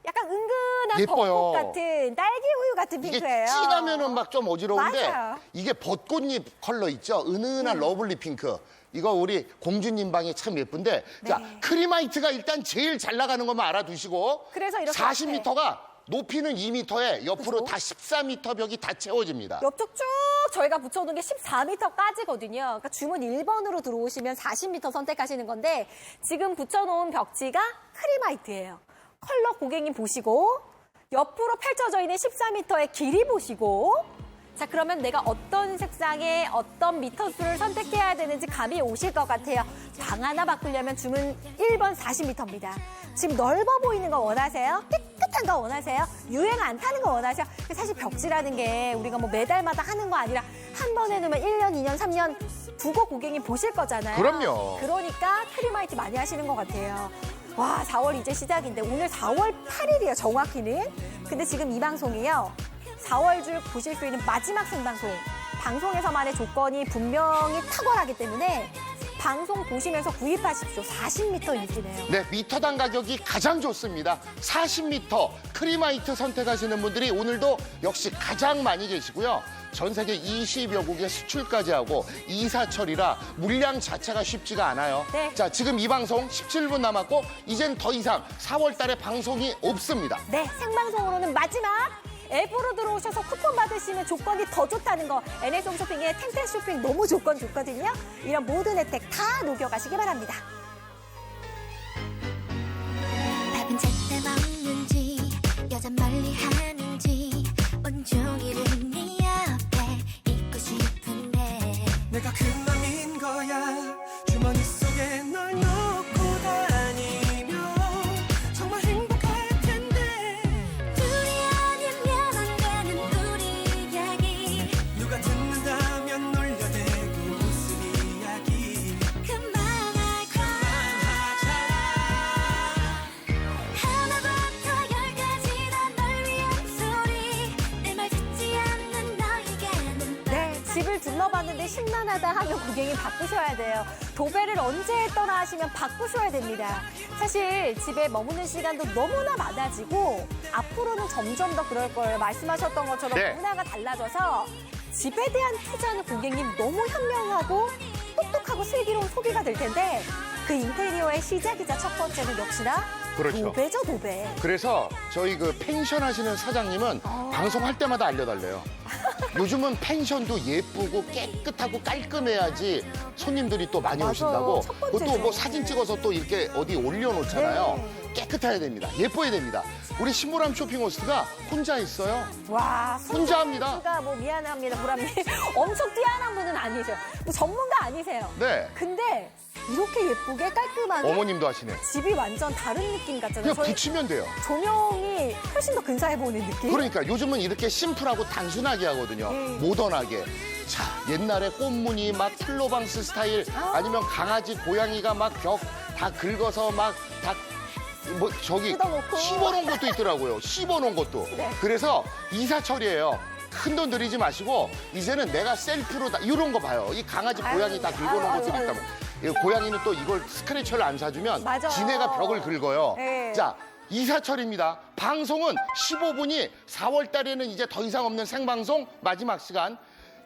약간 은근한 예뻐요. 벚꽃 같은 딸기 우유 같은 이게 핑크예요. 진하면은 막 좀 어지러운데 맞아요. 이게 벚꽃잎 컬러 있죠? 은은한 러블리 핑크. 이거 우리 공주님 방이 참 예쁜데 자 크리마이트가 일단 제일 잘 나가는 것만 알아두시고 그래서 이렇게 40m가 높이는 2m에 옆으로 그죠? 다 14m 벽이 다 채워집니다. 옆쪽 쭉 저희가 붙여놓은 게 14m까지거든요. 그러니까 주문 1번으로 들어오시면 40m 선택하시는 건데 지금 붙여놓은 벽지가 크리마이트예요. 컬러 고객님 보시고 옆으로 펼쳐져 있는 14m의 길이 보시고 자 그러면 내가 어떤 색상의 어떤 미터수를 선택해야 되는지 감이 오실 것 같아요. 방 하나 바꾸려면 주문 1번 40m입니다. 지금 넓어 보이는 거 원하세요? 깨끗한 거 원하세요? 유행 안 타는 거 원하세요? 사실 벽지라는 게 우리가 뭐 매달마다 하는 거 아니라 한 번에 놓으면 1년, 2년, 3년 두고 고객님 보실 거잖아요. 그럼요. 그러니까 크리마이트 많이 하시는 것 같아요. 와 4월 이제 시작인데 오늘 4월 8일이에요 정확히는. 근데 지금 이 방송이요. 4월 중 보실 수 있는 마지막 생방송. 방송에서만의 조건이 분명히 탁월하기 때문에 방송 보시면서 구입하십시오. 40m 인기네요. 네, 미터당 가격이 가장 좋습니다. 40m 크리마이트 선택하시는 분들이 오늘도 역시 가장 많이 계시고요. 전 세계 20여 국에 수출까지 하고 이사 처리라 물량 자체가 쉽지가 않아요. 네. 자, 지금 이 방송 17분 남았고 이젠 더 이상 4월 달에 방송이 없습니다. 네, 생방송으로는 마지막. 앱으로 들어오셔서 쿠폰 받으시면 조건이 더 좋다는 거. NS홈쇼핑의 템템 쇼핑 너무 조건 좋거든요. 이런 모든 혜택 다 녹여가시기 바랍니다. 밥은 제때 먹는지 여자 멀리 하는지 온종일은 네 옆에 있고 싶은데 내가 그 맘인 거야 주머니 속에 널 넣고 다니면 정말 행복할 텐데 둘이 아니면 안 되는 우리 이야기 누가 듣는다면 놀려대고 무슨 이야기 그만할까 하나부터 열까지 다 널 위한 소리 내 말 듣지 않는 너에게는 네, 집을 둘러봤는데 심란하다 하면 고객님 바꾸셔야 돼요. 도배를 언제 했더라 하시면 바꾸셔야 됩니다. 사실 집에 머무는 시간도 너무나 많아지고 앞으로는 점점 더 그럴 거예요. 말씀하셨던 것처럼 네. 문화가 달라져서 집에 대한 투자는 고객님 너무 현명하고 똑똑하고 슬기로운 소비가 될 텐데 그 인테리어의 시작이자 첫 번째는 역시나 그렇죠. 도배죠, 도배. 그래서 저희 그 펜션 하시는 사장님은 방송할 때마다 알려달래요. 요즘은 펜션도 예쁘고 깨끗하고 깔끔해야지 손님들이 또 많이 맞아요. 오신다고. 첫 번째죠. 그것도 뭐 사진 찍어서 또 이렇게 어디 올려놓잖아요. 네. 깨끗해야 됩니다. 예뻐야 됩니다. 우리 신보람 쇼핑 호스트가 혼자 있어요. 와, 혼자 합니다. 씨가 뭐 미안합니다, 보람님. 엄청 뛰어난 분은 아니세요. 뭐 전문가 아니세요. 네. 근데 이렇게 예쁘게 깔끔하게 어머님도 하시네. 집이 완전 다른 느낌 같잖아요. 그냥 저희 붙이면 돼요. 조명이 훨씬 더 근사해 보이는 느낌. 그러니까 요즘은 이렇게 심플하고 단순하게 하거든요. 모던하게. 자, 옛날에 꽃무늬 막 플로방스 스타일 아니면 강아지, 고양이가 막 벽 다 긁어서 막 다 뭐 저기 뜯어놓고. 씹어놓은 것도 있더라고요. 씹어놓은 것도. 네. 그래서 이사 처리예요. 큰 돈 들이지 마시고 이제는 내가 셀프로 다 이런 거 봐요. 이 강아지, 아유, 고양이 다 긁어놓은 아유, 것들이 아유. 있다면. 이 고양이는 또 이걸 스크래쳐를 안 사주면 맞아요. 지네가 벽을 긁어요. 네. 자, 이사철입니다. 방송은 15분이 4월 달에는 이제 더 이상 없는 생방송 마지막 시간.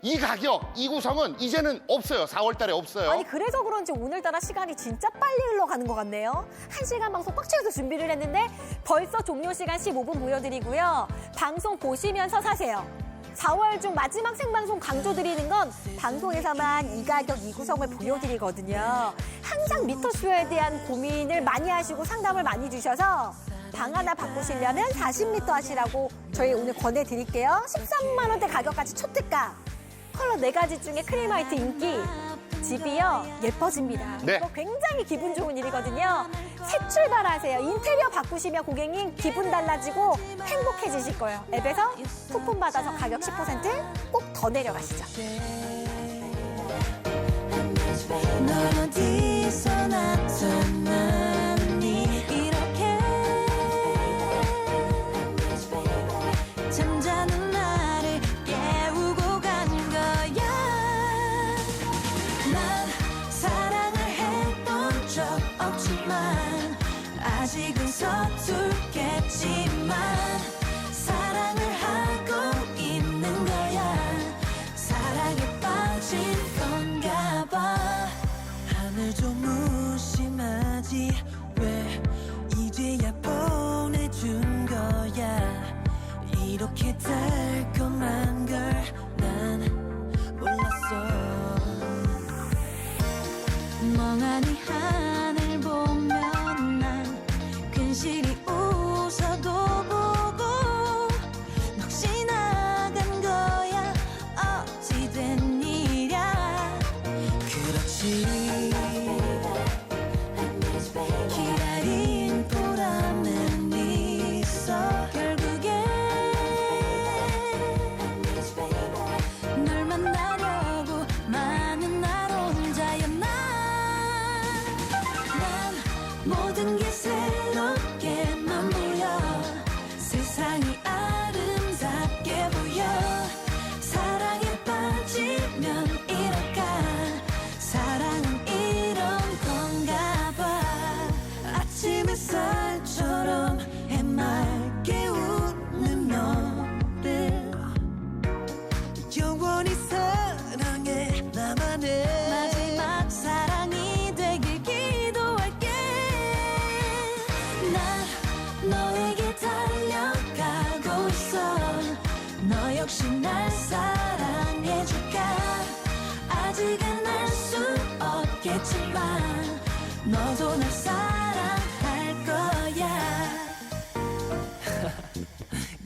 이 가격, 이 구성은 이제는 없어요. 4월 달에 없어요. 아니 그래서 그런지 오늘따라 시간이 진짜 빨리 흘러가는 것 같네요. 1시간 방송 꽉 채워서 준비를 했는데 벌써 종료 시간 15분 보여드리고요. 방송 보시면서 사세요. 4월 중 마지막 생방송 강조드리는 건 방송에서만 이 가격, 이 구성을 보여드리거든요. 항상 미터쇼에 대한 고민을 많이 하시고 상담을 많이 주셔서 방 하나 바꾸시려면 40m 하시라고 저희 오늘 권해드릴게요. 13만 원대 가격까지 초특가. 컬러 4가지 중에 크림 화이트 인기. 집이요 예뻐집니다. 네. 이거 굉장히 기분 좋은 일이거든요. 새 출발하세요. 인테리어 바꾸시면 고객님 기분 달라지고 행복해지실 거예요. 앱에서 쿠폰 받아서 가격 10% 꼭 더 내려가시죠. 넌 어디서 나타났니 이렇게 잠자는 나를 깨우고 간 거야 난 사랑을 했던 적 없지만 아직은 서툴겠지만 사랑을 하고 있는 거야 사랑에 빠진 건가 봐 하늘도 무심하지 왜 이제야 보내준 거야 이렇게 달콤한 걸 난 몰랐어 멍하니 하늘 보면 난 근실이 웃어도 보고 넋이 나간 거야 어찌된 일이야 그렇지 기다린 보람은 있어 결국엔 널 만나려고 많은 날 혼자였나 난 모든 게 새롭게만 보여 세상이 아름답게 보여 사랑에 빠지면 이럴까 사랑은 이런 건가 봐 아침 햇살처럼 해맑게 웃는 너를 영원히 사랑해 나만의 마지막 사랑이 되길 기도할게 난 너에게 달려가고 있어 너 역시 날 사랑해줄까 아직은 알 수 없겠지만 너도 날 사랑할 거야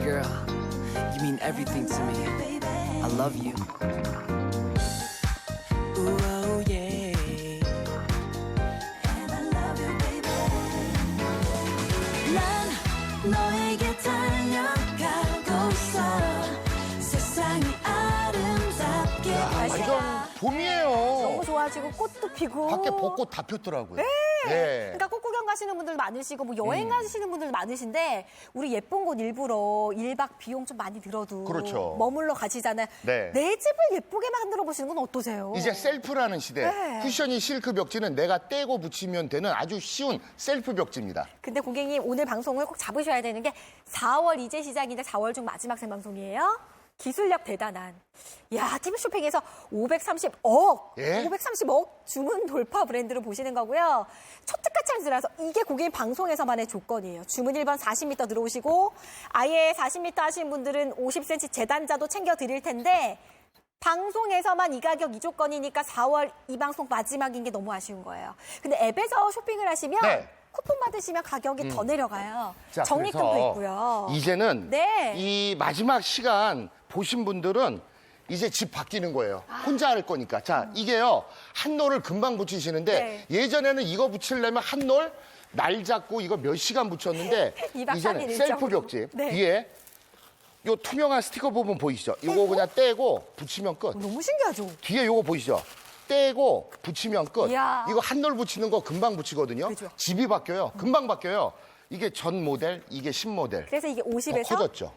Girl, you mean everything to me. I love you. Ooh, oh, yeah. And I love you, baby. 난 너에게 달려가고 있어. 세상이 아름답게 완전 봄이에요. 너무 좋아지고 꽃도 피고. 밖에 벚꽃 다 폈더라고요. 그러니까 꽃 구경 가시는 분들도 많으시고 뭐 여행 가시는 분들도 많으신데 우리 예쁜 곳 일부러 1박 비용 좀 많이 들어도 그렇죠. 머물러 가시잖아요. 네. 내 집을 예쁘게 만들어 보시는 건 어떠세요? 이제 셀프라는 시대. 네. 쿠션이 실크 벽지는 내가 떼고 붙이면 되는 아주 쉬운 셀프 벽지입니다. 근데 고객님 오늘 방송을 꼭 잡으셔야 되는 게 4월 이제 시작인데 4월 중 마지막 생방송이에요. 기술력 대단한. 야, TV 쇼핑에서 530억, 예? 530억 주문 돌파 브랜드를 보시는 거고요. 초특가 찬스라서 이게 고객님 방송에서만의 조건이에요. 주문 1번 40m 들어오시고 아예 40m 하시는 분들은 50cm 재단자도 챙겨 드릴 텐데 방송에서만 이 가격 이 조건이니까 4월 이 방송 마지막인 게 너무 아쉬운 거예요. 근데 앱에서 쇼핑을 하시면 네. 쿠폰 받으시면 가격이 더 내려가요. 자, 적립금도 그래서 있고요. 이제는 네. 이 마지막 시간 보신 분들은 이제 집 바뀌는 거예요. 혼자 할 거니까. 자, 이게요. 한 놀을 금방 붙이시는데 네. 예전에는 이거 붙이려면 한 놀 날 잡고 이거 몇 시간 붙였는데 2박 3일 이제는 일정으로. 셀프 벽지 네. 위에 요 투명한 스티커 부분 보이시죠? 요거 그냥 떼고 붙이면 끝. 너무 신기하죠? 뒤에 요거 보이시죠? 떼고 붙이면 끝. 이야. 이거 한 놀 붙이는 거 금방 붙이거든요. 그죠. 집이 바뀌어요. 금방 바뀌어요. 이게 전 모델, 이게 신모델. 그래서 이게 더 50에서 커졌죠.